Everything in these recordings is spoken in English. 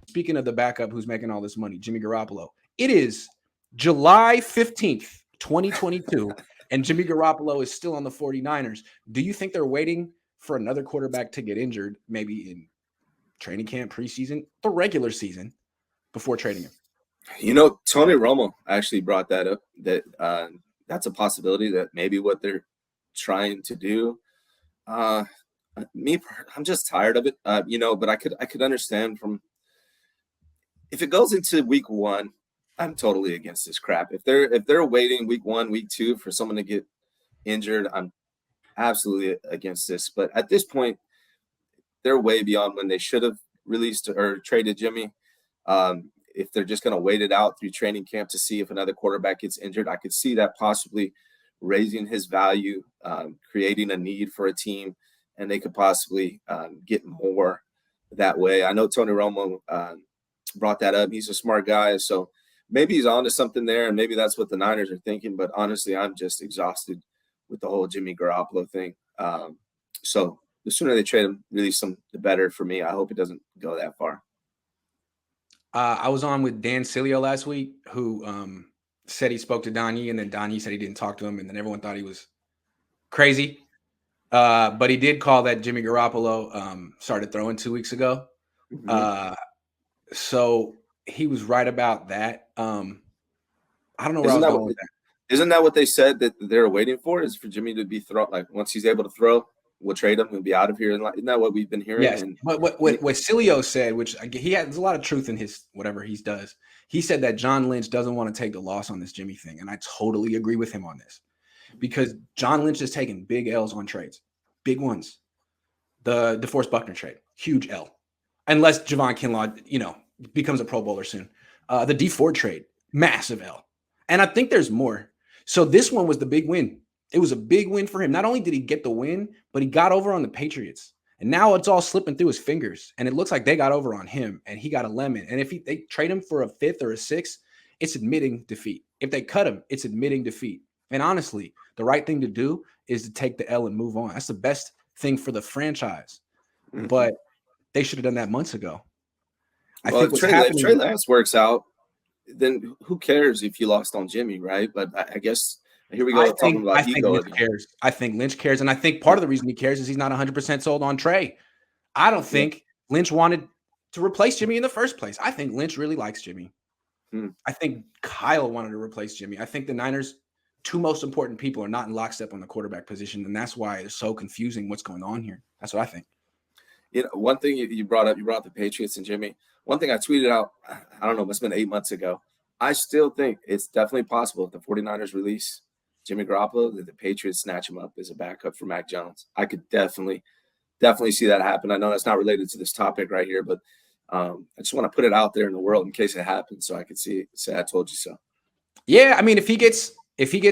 speaking of the backup who's making all this money, Jimmy Garoppolo, it is July 15th, 2022, and Jimmy Garoppolo is still on the 49ers. Do you think they're waiting for another quarterback to get injured, maybe in training camp, preseason, the regular season, before trading him? Tony Romo actually brought that up, that that's a possibility, that maybe what they're trying to do. I'm just tired of it, but I could understand from, if it goes into week one, I'm totally against this crap. If they're waiting week one, week two for someone to get injured, I'm absolutely against this. But at this point, they're way beyond when they should have released or traded Jimmy. If they're just going to wait it out through training camp to see if another quarterback gets injured, I could see that possibly raising his value, creating a need for a team, and they could possibly get more that way. I know Tony Romo brought that up. He's a smart guy, so maybe he's onto something there, and maybe that's what the Niners are thinking. But honestly, I'm just exhausted with the whole Jimmy Garoppolo thing. So the sooner they trade him, release him, the better for me. I hope it doesn't go that far. I was on with Dan Cilio last week, who said he spoke to Donnie, and then Donnie said he didn't talk to him, and then everyone thought he was crazy. But he did call that Jimmy Garoppolo started throwing 2 weeks ago. Mm-hmm. So he was right about that. I don't know where I was going with that. Isn't that what they said that they're waiting for? Is for Jimmy to be once he's able to throw, we'll trade him and be out of here. Isn't that what we've been hearing? Yes. But what Cilio said, which there's a lot of truth in his whatever he does. He said that John Lynch doesn't want to take the loss on this Jimmy thing, and I totally agree with him on this, because John Lynch is taking big L's on trades, big ones. The DeForest Buckner trade, huge L, unless Javon Kinlaw, becomes a Pro Bowler soon. The D Ford trade, massive L, and I think there's more. So this one was the big win. It was a big win for him. Not only did he get the win, but he got over on the Patriots. And now it's all slipping through his fingers. And it looks like they got over on him, and he got a lemon. And if they trade him for a 5th or a 6th, it's admitting defeat. If they cut him, it's admitting defeat. And honestly, the right thing to do is to take the L and move on. That's the best thing for the franchise. Mm-hmm. But they should have done that months ago. If Trey Lance works out, then who cares if you lost on Jimmy, right? But I guess here we go talking about ego. Lynch cares. I think Lynch cares, and I think part of the reason he cares is he's not 100% sold on Trey. I don't think Lynch wanted to replace Jimmy in the first place. I think Lynch really likes Jimmy. I think Kyle wanted to replace Jimmy. I think the Niners' two most important people are not in lockstep on the quarterback position, and that's why it's so confusing what's going on here. That's what I think. One thing you brought up the Patriots and Jimmy. One thing I tweeted out, I don't know, it must have been 8 months ago. I still think it's definitely possible if the 49ers release Jimmy Garoppolo, that the Patriots snatch him up as a backup for Mac Jones. I could definitely see that happen. I know that's not related to this topic right here, but I just want to put it out there in the world in case it happens, so I could say I told you so. Yeah, I mean, if he gets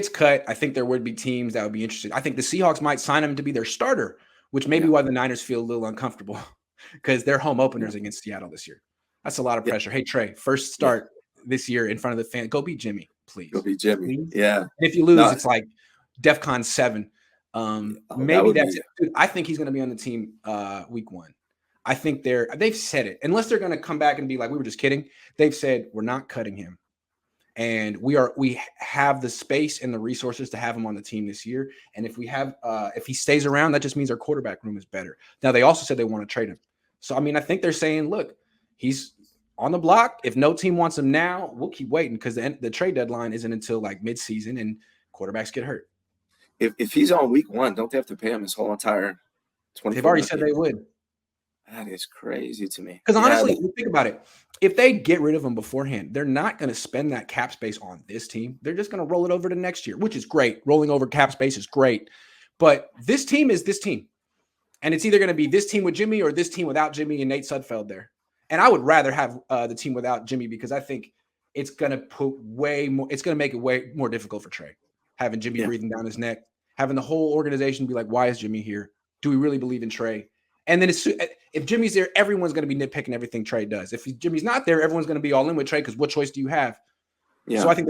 cut, I think there would be teams that would be interested. I think the Seahawks might sign him to be their starter, which may be why the Niners feel a little uncomfortable, because their home openers against Seattle this year. That's a lot of pressure. Hey, Trey, first start this year in front of the fan. Go beat Jimmy, please. Go beat Jimmy. Please. Yeah. And if you lose, it's like DEFCON 7. Maybe that's it. Dude, I think he's going to be on the team week 1. I think they've said it. Unless they're going to come back and be like, we were just kidding. They've said, we're not cutting him. And we have the space and the resources to have him on the team this year. And if he stays around, that just means our quarterback room is better. Now, they also said they want to trade him. So, I mean, I think they're saying, look, he's on the block. If no team wants him now, we'll keep waiting, because the trade deadline isn't until like midseason, and quarterbacks get hurt. If he's on week 1, don't they have to pay him his whole entire 24? They've already said they would. That is crazy to me. Because honestly, think about it. If they get rid of him beforehand, they're not going to spend that cap space on this team. They're just going to roll it over to next year, which is great. Rolling over cap space is great. But this team is this team. And it's either going to be this team with Jimmy or this team without Jimmy and Nate Sudfeld there. And I would rather have the team without Jimmy, because I think it's going to make it way more difficult for Trey, having Jimmy breathing down his neck, having the whole organization be like, why is Jimmy here? Do we really believe in Trey? And then if Jimmy's there, everyone's going to be nitpicking everything Trey does. If Jimmy's not there, everyone's going to be all in with Trey, because what choice do you have? Yeah. So I think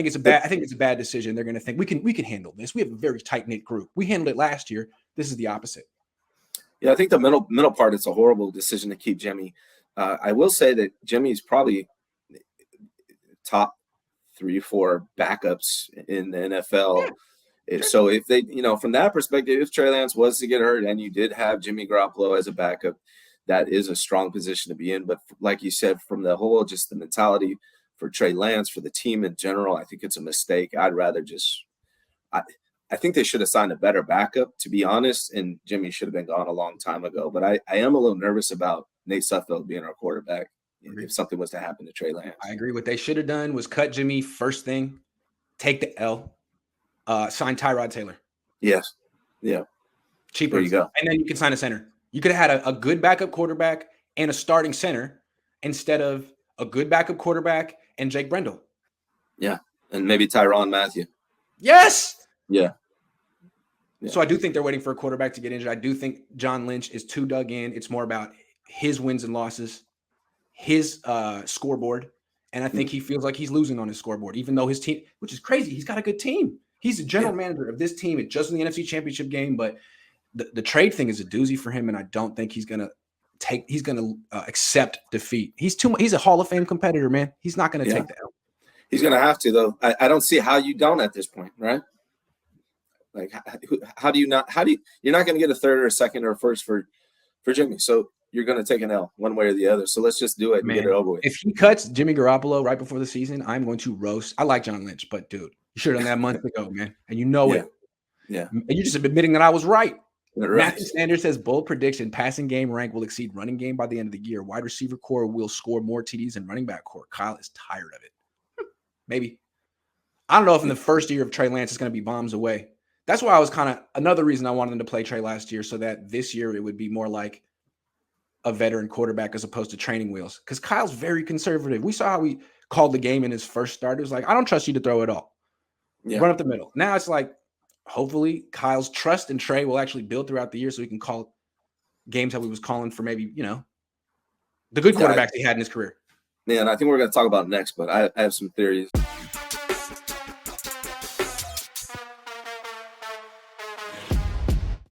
it's a bad decision. They're going to think we can handle this. We have a very tight knit group. We handled it last year. This is the opposite. Yeah, I think the middle part, it's a horrible decision to keep Jimmy. I will say that Jimmy's probably top 3 or 4 backups in the NFL. Yeah, So if they, from that perspective, if Trey Lance was to get hurt and you did have Jimmy Garoppolo as a backup, that is a strong position to be in. But like you said, from the whole, just the mentality for Trey Lance, for the team in general, I think it's a mistake. I'd rather I think they should have signed a better backup, to be honest, and Jimmy should have been gone a long time ago. But I am a little nervous about Nate Sudfeld being our quarterback if something was to happen to Trey Lance. I agree. What they should have done was cut Jimmy first thing, take the L, sign Tyrod Taylor. Yes. Yeah. Cheaper. There you go. And then you can sign a center. You could have had a good backup quarterback and a starting center instead of a good backup quarterback and Jake Brendel. Yeah. And maybe Tyrann Mathieu. Yes. Yeah. So I do think they're waiting for a quarterback to get injured. I do think John Lynch is too dug in. It's more about his wins and losses, his scoreboard. And I think he feels like he's losing on his scoreboard, even though his team, which is crazy, he's got a good team. He's the general manager of this team. It just in the NFC Championship game, but the trade thing is a doozy for him, and I don't think he's gonna accept defeat. He's a Hall of Fame competitor, man. He's not gonna take the L. He's gonna have to, though. I don't see how you don't at this point, right? Like, you're not going to get a third or a second or a first for Jimmy. So you're going to take an L one way or the other. So let's just do it and get it over with. If he cuts Jimmy Garoppolo right before the season, I'm going to roast. I like John Lynch, but dude, you should have done that months ago, man. And you know it. Yeah. And you're just admitting that I was right. Right. Matthew Sanders says bold prediction: passing game rank will exceed running game by the end of the year. Wide receiver core will score more TDs than running back core. Kyle is tired of it. Maybe. I don't know if in the first year of Trey Lance it's going to be bombs away. That's why I was kind of another reason I wanted them to play Trey last year, so that this year it would be more like a veteran quarterback as opposed to training wheels. Because Kyle's very conservative. We saw how he called the game in his first start. It was like, I don't trust you to throw it all. Yeah. Run up the middle. Now it's like, hopefully Kyle's trust in Trey will actually build throughout the year so he can call games how he was calling for maybe, the good quarterbacks he had in his career. Yeah, and I think we're going to talk about it next, but I have some theories.